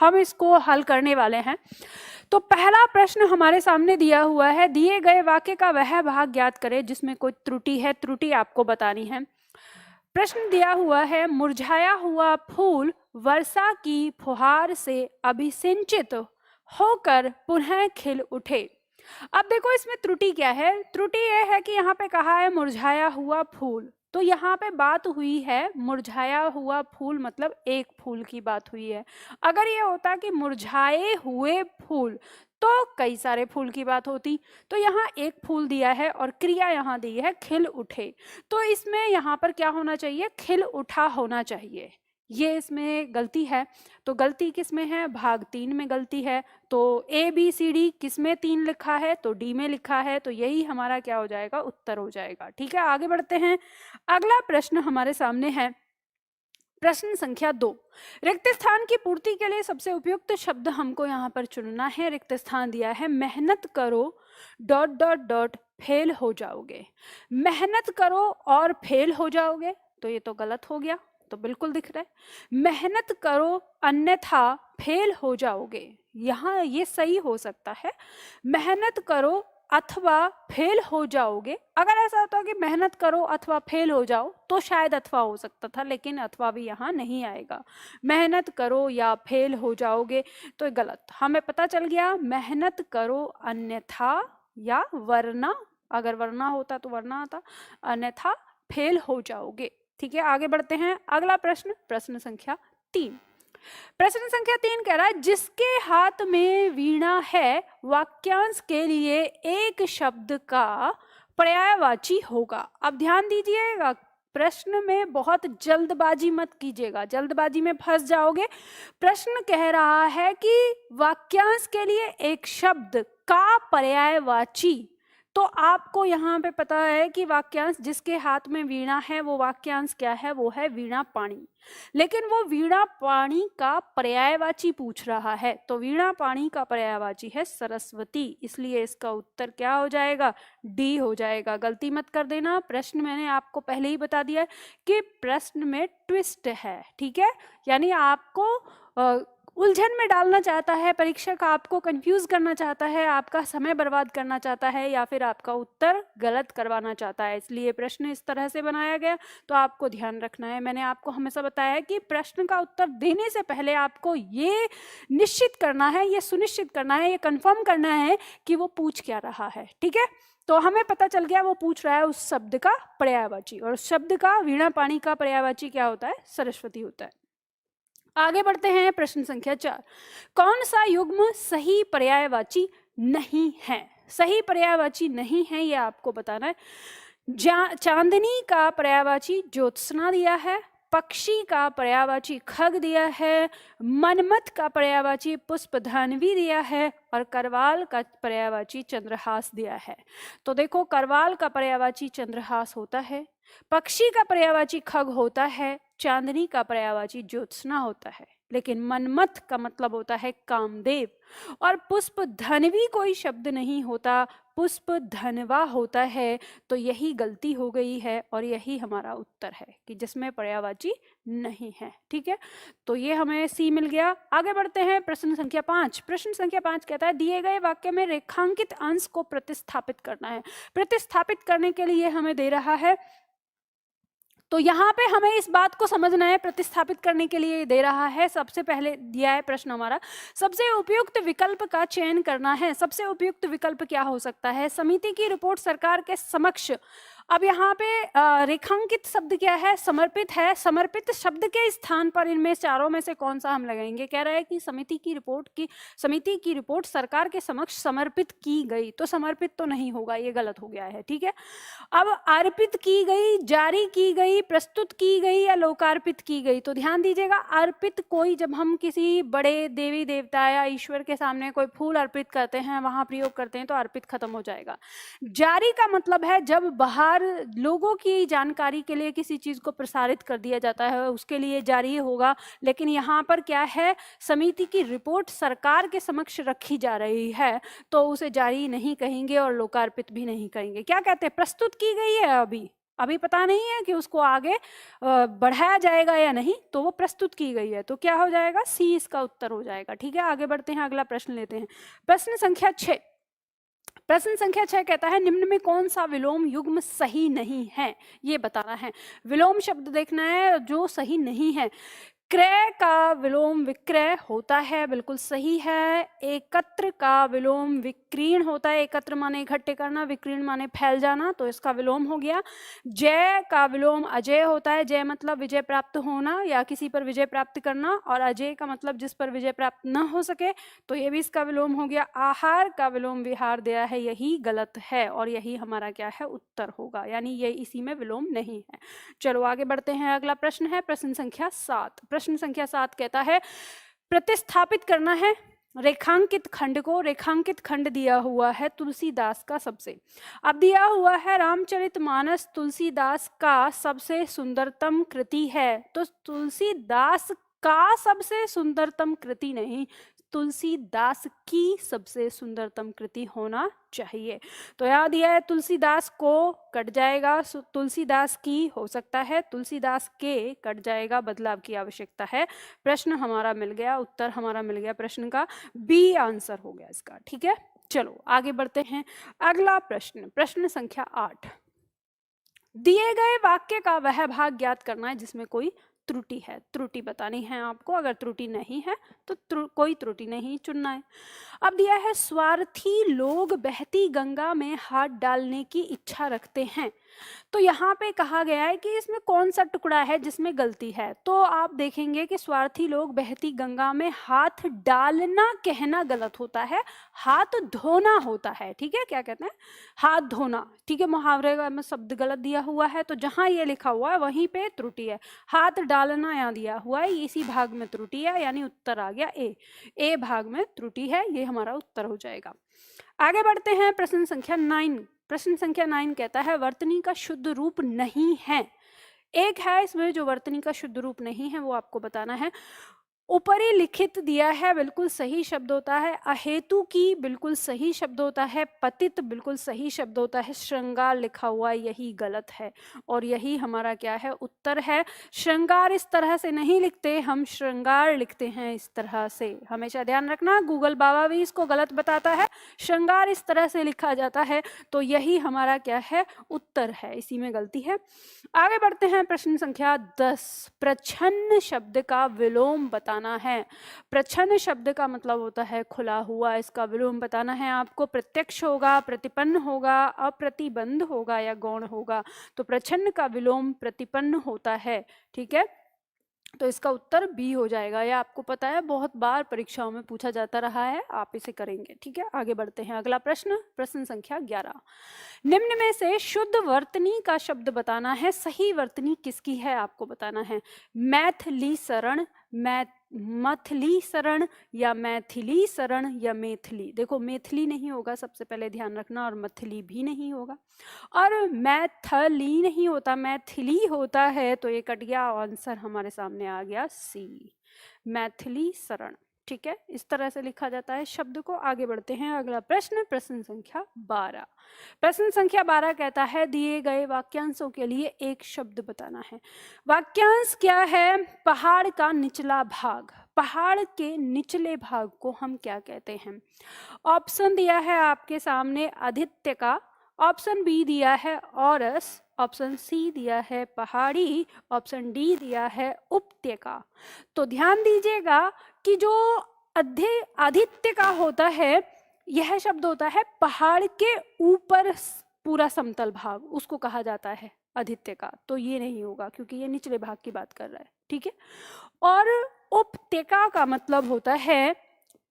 हम इसको हल करने वाले हैं। तो पहला प्रश्न हमारे सामने दिया हुआ है, दिए गए वाक्य का वह भाग ज्ञात करें जिसमें कोई त्रुटि है, त्रुटि आपको बतानी है। प्रश्न दिया हुआ है, मुरझाया हुआ फूल वर्षा की फुहार से अभिसिंचित होकर पुनः खिल उठे। अब देखो इसमें त्रुटि क्या है, त्रुटि यह है कि यहाँ पे कहा है मुरझाया हुआ फूल, तो यहाँ पे बात हुई है मुरझाया हुआ फूल मतलब एक फूल की बात हुई है। अगर ये होता कि मुरझाए हुए फूल तो कई सारे फूल की बात होती। तो यहाँ एक फूल दिया है और क्रिया यहाँ दी है खिल उठे, तो इसमें यहाँ पर क्या होना चाहिए, खिल उठा होना चाहिए। ये इसमें गलती है। तो गलती किस में है, भाग 3 में गलती है। तो ए बी सी डी किस में 3 लिखा है, तो डी में लिखा है, तो यही हमारा क्या हो जाएगा, उत्तर हो जाएगा। ठीक है, आगे बढ़ते हैं। अगला प्रश्न हमारे सामने है, प्रश्न संख्या 2। रिक्त स्थान की पूर्ति के लिए सबसे उपयुक्त शब्द हमको यहाँ पर चुनना है। रिक्त स्थान दिया है, मेहनत करो डॉट डॉट डॉट फेल हो जाओगे। मेहनत करो और फेल हो जाओगे, तो ये तो गलत हो गया, तो बिल्कुल दिख रहा है। मेहनत करो अन्यथा फेल हो जाओगे, यहाँ ये सही हो सकता है। मेहनत करो अथवा फेल हो जाओगे, अगर ऐसा होता कि मेहनत करो अथवा फेल हो जाओ तो शायद अथवा हो सकता था, लेकिन अथवा भी यहाँ नहीं आएगा। मेहनत करो या फेल हो जाओगे तो गलत, हमें पता चल गया मेहनत करो अन्यथा या वरना, अगर वरना होता तो वरना आता, अन्यथा फेल हो जाओगे। ठीक है, आगे बढ़ते हैं। अगला प्रश्न, प्रश्न संख्या 3। प्रश्न संख्या 3 कह रहा है, जिसके हाथ में वीणा है वाक्यांश के लिए एक शब्द का पर्यायवाची होगा। अब ध्यान दीजिएगा, प्रश्न में बहुत जल्दबाजी मत कीजिएगा, जल्दबाजी में फंस जाओगे। प्रश्न कह रहा है कि वाक्यांश के लिए एक शब्द का पर्यायवाची, तो आपको यहाँ पे पता है कि वाक्यांश जिसके हाथ में वीणा है वो वाक्यांश क्या है, वो है वीणा पाणी। लेकिन वो वीणा पाणी का पर्यायवाची पूछ रहा है, तो वीणा पाणी का पर्यायवाची है सरस्वती, इसलिए इसका उत्तर क्या हो जाएगा, डी हो जाएगा। गलती मत कर देना, प्रश्न मैंने आपको पहले ही बता दिया कि प्रश्न में ट्विस्ट है। ठीक है, यानी आपको उलझन में डालना चाहता है परीक्षक, आपको कंफ्यूज करना चाहता है, आपका समय बर्बाद करना चाहता है, या फिर आपका उत्तर गलत करवाना चाहता है, इसलिए प्रश्न इस तरह से बनाया गया। तो आपको ध्यान रखना है, मैंने आपको हमेशा बताया है कि प्रश्न का उत्तर देने से पहले आपको ये निश्चित करना है, ये सुनिश्चित करना है, ये कंफर्म करना है कि वो पूछ क्या रहा है। ठीक है, तो हमें पता चल गया वो पूछ रहा है उस शब्द का पर्यायवाची, और शब्द का वीणा पाणी का पर्यायवाची क्या होता है, सरस्वती होता है। आगे बढ़ते हैं, प्रश्न संख्या 4। कौन सा युग्म सही पर्यायवाची नहीं है, सही पर्यायवाची नहीं है ये आपको बताना है। चांदनी का पर्यायवाची ज्योत्सना दिया है, पक्षी का पर्यायवाची खग दिया है, मनमत का पर्यायवाची पुष्पधानवी दिया है, और करवाल का पर्यायवाची चंद्रहास दिया है। तो देखो, करवाल का पर्यायवाची चंद्रहास होता है, पक्षी का पर्यायवाची खग होता है, चांदनी का पर्यायवाची ज्योत्सना होता है, लेकिन मनमथ का मतलब होता है कामदेव, और पुष्प धनवी कोई शब्द नहीं होता, पुष्प धनवा होता है। तो यही गलती हो गई है और यही हमारा उत्तर है कि जिसमें पर्यायवाची नहीं है। ठीक है, तो ये हमें सी मिल गया। आगे बढ़ते हैं, प्रश्न संख्या 5। प्रश्न संख्या 5 कहता है, दिए गए वाक्य में रेखांकित अंश को प्रतिस्थापित करना है। प्रतिस्थापित करने के लिए हमें दे रहा है, तो यहाँ पे हमें इस बात को समझना है, प्रतिस्थापित करने के लिए दे रहा है। सबसे पहले दिया है प्रश्न हमारा, सबसे उपयुक्त विकल्प का चयन करना है। सबसे उपयुक्त विकल्प क्या हो सकता है, समिति की रिपोर्ट सरकार के समक्ष। अब यहाँ पे रेखांकित शब्द क्या है, समर्पित है। समर्पित शब्द के स्थान पर इनमें चारों में से कौन सा हम लगाएंगे, कह रहा है कि समिति की रिपोर्ट सरकार के समक्ष समर्पित की गई, तो समर्पित तो नहीं होगा, ये गलत हो गया है। ठीक है, अब अर्पित की गई, जारी की गई, प्रस्तुत की गई या लोकार्पित की गई, तो ध्यान दीजिएगा, अर्पित कोई, जब हम किसी बड़े देवी देवता या ईश्वर के सामने कोई फूल अर्पित करते हैं, वहां प्रयोग करते हैं, तो अर्पित खत्म हो जाएगा। जारी का मतलब है जब बाहर लोगों की जानकारी के लिए किसी चीज को प्रसारित कर दिया जाता है, उसके लिए जारी होगा। लेकिन यहाँ पर क्या है, समिति की रिपोर्ट सरकार के समक्ष रखी जा रही है, तो उसे जारी नहीं कहेंगे और लोकार्पित भी नहीं कहेंगे। क्या कहते हैं, प्रस्तुत की गई है, अभी पता नहीं है कि उसको आगे बढ़ाया जाएगा या नहीं, तो वो प्रस्तुत की गई है, तो क्या हो जाएगा, सी इसका उत्तर हो जाएगा। ठीक है, आगे बढ़ते हैं, अगला प्रश्न लेते हैं। प्रश्न संख्या 6। प्रश्न संख्या 6 कहता है निम्न में कौन सा विलोम युग्म सही नहीं है, ये बताना है। विलोम शब्द देखना है जो सही नहीं है। क्रय का विलोम विक्रय होता है, बिल्कुल सही है। एकत्र का विलोम विकीर्ण होता है, एकत्र माने इकट्ठे करना, विकीर्ण माने फैल जाना, तो इसका विलोम हो गया। जय का विलोम अजय होता है, जय मतलब विजय प्राप्त होना या किसी पर विजय प्राप्त करना, और अजय का मतलब जिस पर विजय प्राप्त न हो सके, तो ये भी इसका विलोम हो गया। आहार का विलोम विहार दिया है, यही गलत है और यही हमारा क्या है, उत्तर होगा, यानी ये इसी में विलोम नहीं है। चलो आगे बढ़ते हैं, अगला प्रश्न है प्रश्न संख्या 7। प्रश्न संख्या 7 कहता है प्रतिस्थापित करना है रेखांकित खंड को। रेखांकित खंड दिया हुआ है तुलसीदास का सबसे, अब दिया हुआ है रामचरितमानस तुलसीदास का सबसे सुंदरतम कृति है, तो तुलसीदास का सबसे सुंदरतम कृति नहीं, तुलसीदास की सबसे सुंदरतम कृति होना चाहिए। तो यहाँ दिया है तुलसीदास को कट जाएगा, तुलसीदास की हो सकता है, तुलसीदास के कट जाएगा, बदलाव की आवश्यकता है। प्रश्न हमारा मिल गया, उत्तर हमारा मिल गया प्रश्न का, बी आंसर हो गया इसका। ठीक है, चलो आगे बढ़ते हैं, अगला प्रश्न, प्रश्न संख्या 8। दिए गए वाक्य का वह भाग ज्ञात करना है जिसमें कोई त्रुटि है, त्रुटि बतानी है आपको, अगर त्रुटि नहीं है तो कोई त्रुटि नहीं चुनना है। अब दिया है स्वार्थी लोग बहती गंगा में हाथ डालने की इच्छा रखते हैं, तो यहाँ पे कहा गया है कि इसमें कौन सा टुकड़ा है जिसमें गलती है, तो आप देखेंगे कि स्वार्थी लोग बहती गंगा में हाथ डालना कहना गलत होता है, हाथ धोना होता है। ठीक है, क्या कहते हैं, हाथ धोना। ठीक है, मुहावरे में शब्द गलत दिया हुआ है, तो जहां ये लिखा हुआ है वहीं पे त्रुटि है, हाथ डालना यहाँ दिया हुआ है, इसी भाग में त्रुटि है, यानी उत्तर आ गया ए भाग में त्रुटि है, ये हमारा उत्तर हो जाएगा। आगे बढ़ते हैं, प्रश्न संख्या 9। प्रश्न संख्या 9 कहता है वर्तनी का शुद्ध रूप नहीं है। एक है इसमें जो वर्तनी का शुद्ध रूप नहीं है, वो आपको बताना है। ऊपरी लिखित दिया है, बिल्कुल सही शब्द होता है। अहेतु की बिल्कुल सही शब्द होता है। पतित बिल्कुल सही शब्द होता है। श्रृंगार लिखा हुआ यही गलत है और यही हमारा क्या है, उत्तर है। श्रृंगार इस तरह से नहीं लिखते, हम श्रृंगार लिखते हैं इस तरह से, हमेशा ध्यान रखना, गूगल बाबा भी इसको गलत बताता है, श्रृंगार इस तरह से लिखा जाता है, तो यही हमारा क्या है, उत्तर है, इसी में गलती है। आगे बढ़ते हैं, प्रश्न संख्या 10। प्रच्छन्न शब्द का विलोम बताना है। प्रच्छन्न शब्द का मतलब होता है खुला हुआ, इसका विलोम बताना है आपको। प्रत्यक्ष होगा, प्रतिपन्न होगा, अप्रतिबंध होगा या गौण होगा, तो प्रच्छन्न का विलोम प्रतिपन्न होता है। ठीक है, तो इसका उत्तर बी हो जाएगा, यह आपको पता है, बहुत बार परीक्षाओं में पूछा जाता रहा है, आप इसे करेंगे। ठीक है, आगे बढ़ते हैं, अगला प्रश्न, प्रश्न संख्या 11। निम्न में से शुद्ध वर्तनी का शब्द बताना है, सही वर्तनी किसकी है आपको बताना है। मैथिली शरण, मथली शरण या मैथिली शरण या मैथिली। देखो मैथिली नहीं होगा, सबसे पहले ध्यान रखना, और मथली भी नहीं होगा, और मैथली नहीं होता, मैथिली होता है, तो ये कट गया, आंसर हमारे सामने आ गया सी, मैथिली शरण। ठीक है, इस तरह से लिखा जाता है शब्द को। आगे बढ़ते हैं, अगला प्रश्न, प्रश्न संख्या 12। प्रश्न संख्या 12 कहता है दिए गए वाक्यांशों के लिए एक शब्द बताना है। वाक्यांश क्या है, पहाड़ का निचला भाग, पहाड़ के निचले भाग को हम क्या कहते हैं। ऑप्शन दिया है आपके सामने आदित्य का, ऑप्शन बी दिया है औरस, ऑप्शन सी दिया है पहाड़ी, ऑप्शन डी दिया है उपत्यका। तो ध्यान दीजिएगा कि जो आदित्य का होता है, यह शब्द होता है पहाड़ के ऊपर पूरा समतल भाग, उसको कहा जाता है आदित्य का, तो ये नहीं होगा क्योंकि ये निचले भाग की बात कर रहा है। ठीक है, और उपत्यका का मतलब होता है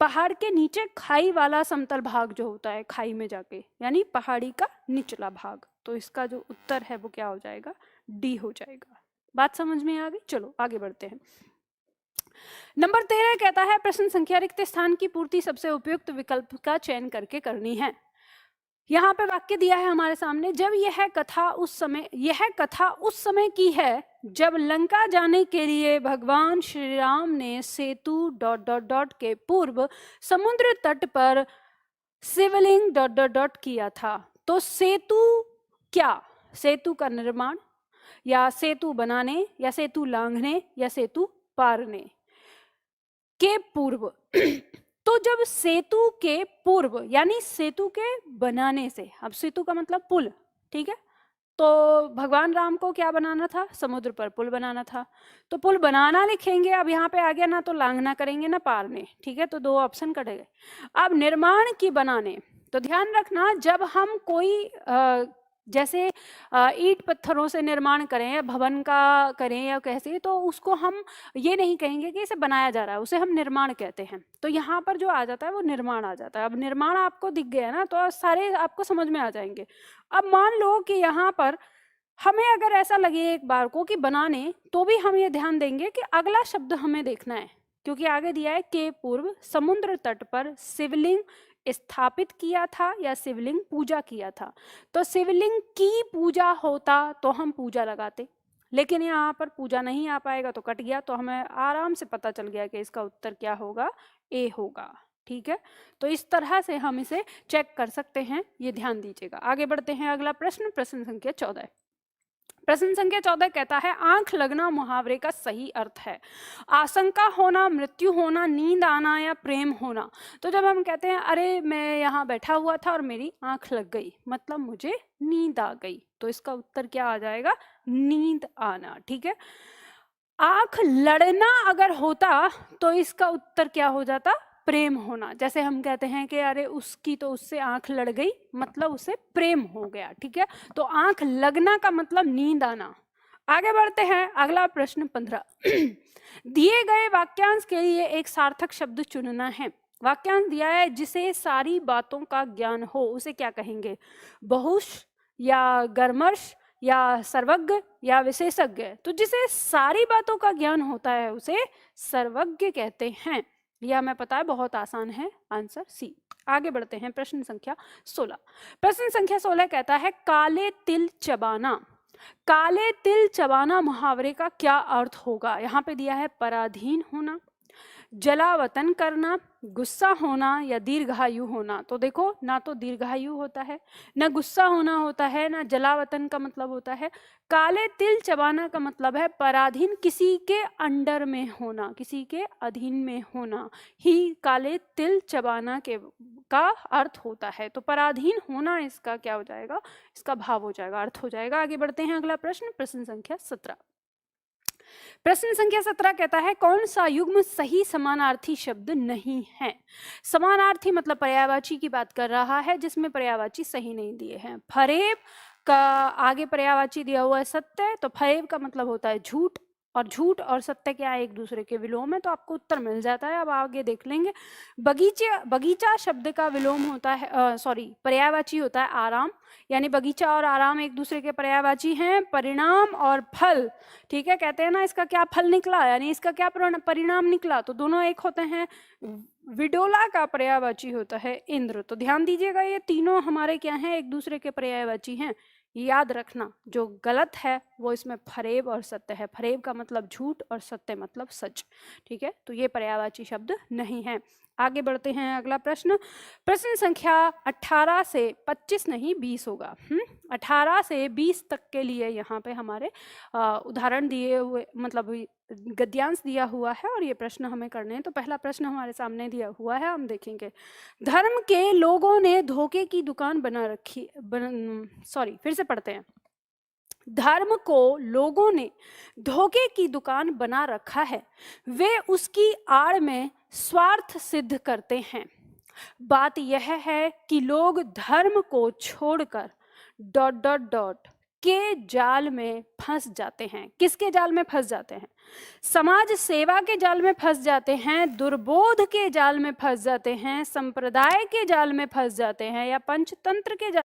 पहाड़ के नीचे खाई वाला समतल भाग जो होता है, खाई में जाके, यानी पहाड़ी का निचला भाग। तो इसका जो उत्तर है वो क्या हो जाएगा, डी हो जाएगा। बात समझ में आ गई, चलो आगे बढ़ते हैं। नंबर 13 कहता है प्रश्न संख्या रिक्त स्थान की पूर्ति सबसे उपयुक्त विकल्प का चयन करके करनी है। यहाँ पे वाक्य दिया है हमारे सामने, जब यह कथा उस समय की है जब लंका जाने के लिए भगवान श्री राम ने सेतु ... के पूर्व समुद्र तट पर शिवलिंग ... किया था। तो सेतु क्या, सेतु का निर्माण, या सेतु बनाने, या सेतु लांघने, या सेतु पारने के पूर्व। तो जब सेतु के पूर्व यानी सेतु के बनाने से, अब सेतु का मतलब पुल, ठीक है, तो भगवान राम को क्या बनाना था, समुद्र पर पुल बनाना था, तो पुल बनाना लिखेंगे, अब यहाँ पे आ गया ना तो लांघना करेंगे ना पारने, ठीक है, तो दो ऑप्शन कट गए। अब निर्माण की बनाने, तो ध्यान रखना जब हम कोई जैसे ईंट पत्थरों से निर्माण करें या भवन का करें या कैसे, तो उसको हम ये नहीं कहेंगे कि इसे बनाया जा रहा है, उसे हम निर्माण कहते हैं। तो यहाँ पर जो आ जाता है वो निर्माण आ जाता है। अब निर्माण आपको दिख गया ना तो सारे आपको समझ में आ जाएंगे। अब मान लो कि यहाँ पर हमें अगर ऐसा लगे एक बार को कि बनाने, तो भी हम ये ध्यान देंगे कि अगला शब्द हमें देखना है, क्योंकि आगे दिया है के पूर्व समुद्र तट पर शिवलिंग स्थापित किया था या शिवलिंग पूजा किया था। तो शिवलिंग की पूजा होता तो हम पूजा लगाते, लेकिन यहाँ पर पूजा नहीं आ पाएगा तो कट गया, तो हमें आराम से पता चल गया कि इसका उत्तर क्या होगा, ए होगा। ठीक है, तो इस तरह से हम इसे चेक कर सकते हैं, ये ध्यान दीजिएगा। आगे बढ़ते हैं, अगला प्रश्न, प्रश्न संख्या 14। प्रश्न संख्या 14 कहता है आंख लगना मुहावरे का सही अर्थ है। आशंका होना, मृत्यु होना, नींद आना या प्रेम होना। तो जब हम कहते हैं अरे मैं यहाँ बैठा हुआ था और मेरी आंख लग गई, मतलब मुझे नींद आ गई, तो इसका उत्तर क्या आ जाएगा, नींद आना। ठीक है, आंख लड़ना अगर होता तो इसका उत्तर क्या हो जाता, प्रेम होना। जैसे हम कहते हैं कि अरे उसकी तो उससे आंख लड़ गई, मतलब उसे प्रेम हो गया। ठीक है, तो आंख लगना का मतलब नींद आना। आगे बढ़ते हैं, अगला प्रश्न 15। दिए गए वाक्यांश के लिए एक सार्थक शब्द चुनना है। वाक्यांश दिया है जिसे सारी बातों का ज्ञान हो, उसे क्या कहेंगे, बहुश या गर्मश या सर्वज्ञ या विशेषज्ञ। तो जिसे सारी बातों का ज्ञान होता है उसे सर्वज्ञ कहते हैं। यह हमें पता है, बहुत आसान है, आंसर सी। आगे बढ़ते हैं, प्रश्न संख्या 16। प्रश्न संख्या 16 कहता है काले तिल चबाना। काले तिल चबाना मुहावरे का क्या अर्थ होगा। यहाँ पे दिया है पराधीन होना, जलावतन करना, गुस्सा होना या दीर्घायु होना। तो देखो, ना तो दीर्घायु होता है, ना गुस्सा होना होता है, ना जलावतन का मतलब होता है। काले तिल चबाना का मतलब है पराधीन, किसी के अंडर में होना, किसी के अधीन में होना ही काले तिल चबाना का अर्थ होता है। तो पराधीन होना इसका क्या हो जाएगा, इसका भाव हो जाएगा, अर्थ हो जाएगा। आगे बढ़ते हैं, अगला प्रश्न, प्रश्न संख्या 17। प्रश्न संख्या 17 कहता है कौन सा युग्म सही समानार्थी शब्द नहीं है। समानार्थी मतलब पर्यायवाची की बात कर रहा है, जिसमें पर्यायवाची सही नहीं दिए हैं। फरेब का आगे पर्यायवाची दिया हुआ है सत्य, तो फरेब का मतलब होता है झूठ, और झूठ और सत्य क्या है, एक दूसरे के विलोम है, तो आपको उत्तर मिल जाता है। अब आगे देख लेंगे। बगीचा शब्द का विलोम होता है, सॉरी, पर्यायवाची होता है आराम, यानी बगीचा और आराम एक दूसरे के पर्यायवाची हैं। परिणाम और फल, ठीक है, कहते हैं ना इसका क्या फल निकला, यानी इसका क्या परिणाम निकला, तो दोनों एक होते हैं। विडोला का पर्यायवाची होता है इंद्र। तो ध्यान दीजिएगा, ये तीनों हमारे क्या हैं, एक दूसरे के पर्यायवाची हैं। याद रखना, जो गलत है वो इसमें फरेब और सत्य है। फरेब का मतलब झूठ और सत्य मतलब सच। ठीक है, तो ये पर्यायवाची शब्द नहीं है। आगे बढ़ते हैं, अगला प्रश्न, प्रश्न संख्या 18 से 25 नहीं 20 होगा। 18 से 20 तक के लिए यहाँ पे हमारे उदाहरण दिए हुए, मतलब गद्यांश दिया हुआ है, और ये प्रश्न हमें करने हैं। तो पहला प्रश्न हमारे सामने दिया हुआ है, हम देखेंगे। धर्म के लोगों ने धोखे की दुकान बना रखी, सॉरी फिर से पढ़ते हैं। धर्म को लोगों ने धोखे की दुकान बना रखा है, वे उसकी आड़ में स्वार्थ सिद्ध करते हैं। बात यह है कि लोग धर्म को छोड़कर ... के जाल में फंस जाते हैं। किसके जाल में फंस जाते हैं, समाज सेवा के जाल में फंस जाते हैं, दुर्बोध के जाल में फंस जाते हैं, संप्रदाय के जाल में फंस जाते हैं, या पंचतंत्र के जाल